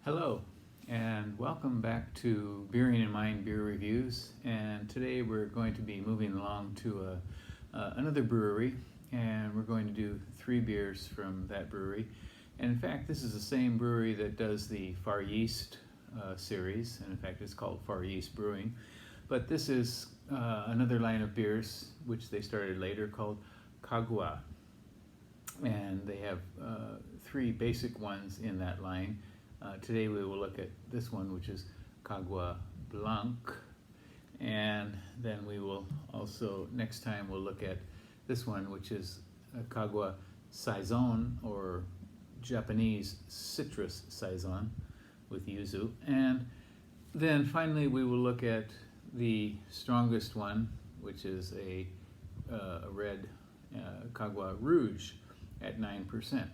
Hello, and welcome back to Beering in Mind Beer Reviews. And today we're going to be moving along to another brewery, and we're going to do 3 beers from that brewery. And in fact, this is the same brewery that does the Far Yeast series, and in fact it's called Far Yeast Brewing. But this is another line of beers which they started later called Kagua. And they have 3 basic ones in that line. Today we will look at this one, which is Kagua Blanc, and then we will also, next time we'll look at this one, which is Kagua Saison, or Japanese citrus saison with yuzu. And then finally we will look at the strongest one, which is a red Kagua Rouge at 9%.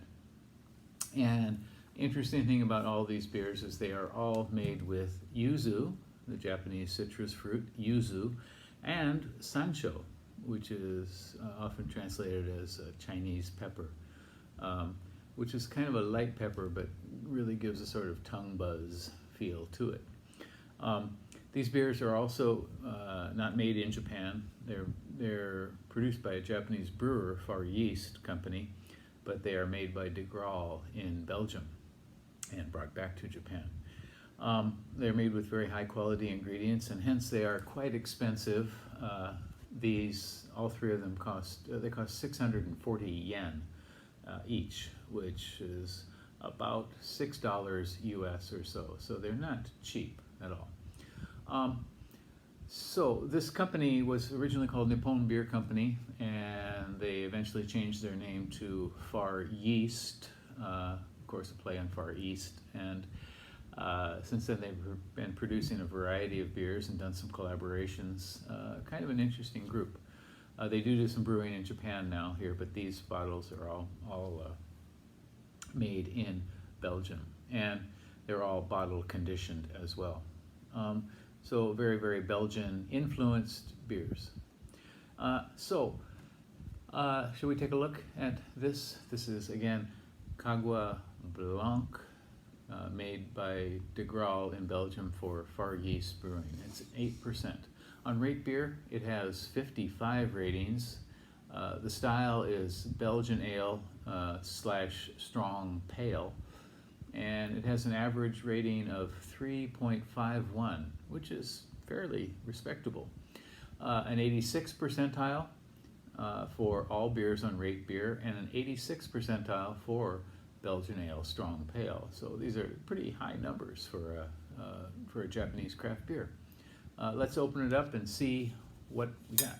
And interesting thing about all these beers is they are all made with yuzu, the Japanese citrus fruit, yuzu, and sansho, which is often translated as Chinese pepper, which is kind of a light pepper, but really gives a sort of tongue buzz feel to it. These beers are also not made in Japan. They're produced by a Japanese brewer, Far Yeast Company, but they are made by De Graal in Belgium and brought back to Japan. They're made with very high quality ingredients, and hence they are quite expensive. All 3 of them cost 640 yen each, which is about $6 US or so. So they're not cheap at all. So this company was originally called Nippon Beer Company, and they eventually changed their name to Far Yeast. Of course, a play on Far East, and since then they've been producing a variety of beers and done some collaborations. Kind of an interesting group. They do some brewing in Japan now here, but these bottles are all made in Belgium, and they're all bottle conditioned as well. So very, very Belgian influenced beers. Shall we take a look at this? This is again Kagua Blanc, made by De Graal in Belgium for Far Yeast Brewing. It's 8%. On RateBeer, it has 55 ratings. The style is Belgian ale / strong pale, and it has an average rating of 3.51, which is fairly respectable. An 86th percentile for all beers on RateBeer, and an 86th percentile for Belgian ale strong pale. So these are pretty high numbers for a Japanese craft beer. Let's open it up and see what we got.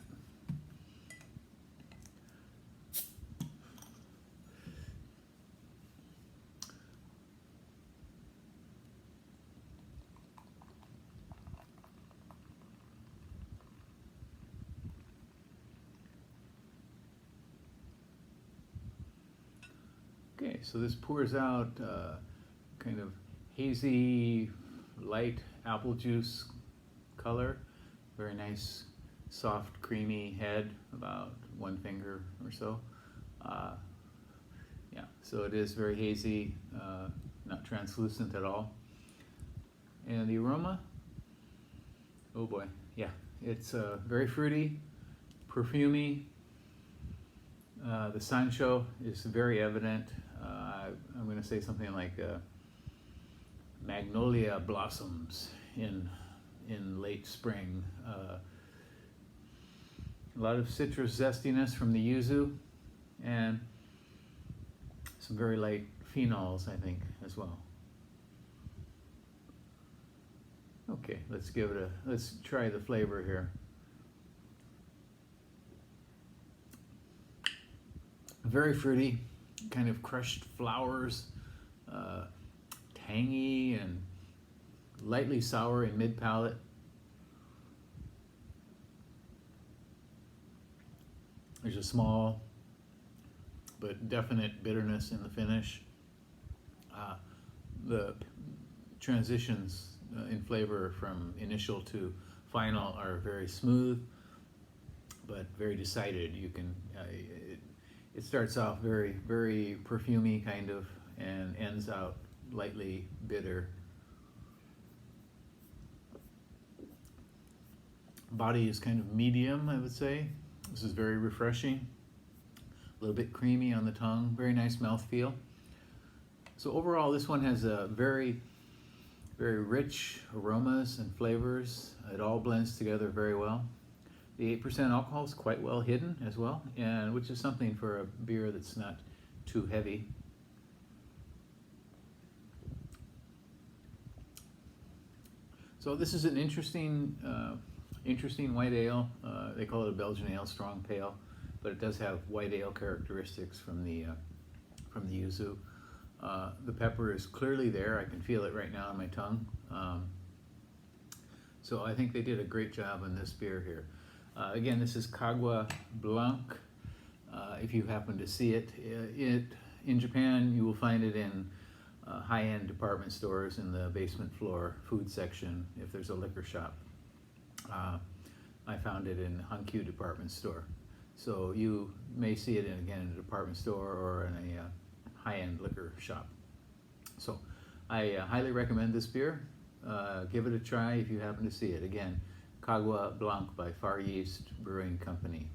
Okay, so this pours out kind of hazy, light apple juice color. Very nice, soft, creamy head, about 1 finger or so. Yeah, so it is very hazy, not translucent at all. And the aroma, oh boy, yeah, it's very fruity, perfumey. The sansho is very evident. I'm going to say something like magnolia blossoms in late spring. A lot of citrus zestiness from the yuzu, and some very light phenols, I think, as well. Okay, let's try the flavor here. Very fruity, kind of crushed flowers, tangy and lightly sour in mid-palate. There's a small but definite bitterness in the finish. The transitions in flavor from initial to final are very smooth, but very decided. You can it starts off very, very perfumey kind of, and ends out lightly bitter Body is kind of medium, I would say. This is very refreshing. A little bit creamy on the tongue. Very nice mouthfeel. So overall, this one has a very rich aromas and flavors. It all blends together very well. The 8% alcohol is quite well hidden as well, and which is something for a beer that's not too heavy. So this is an interesting white ale. They call it a Belgian ale, strong pale, but it does have white ale characteristics from the yuzu. The pepper is clearly there. I can feel it right now on my tongue. So I think they did a great job on this beer here. Again, this is Kagua Blanc. If you happen to see it, in Japan, you will find it in high-end department stores in the basement floor food section if there's a liquor shop. I found it in Hankyu department store. So you may see it again in a department store or in a high-end liquor shop. So I highly recommend this beer. Give it a try if you happen to see it. Again, Kagua Blanc by Far East Brewing Company.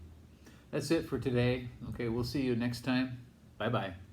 That's it for today. Okay, we'll see you next time. Bye-bye.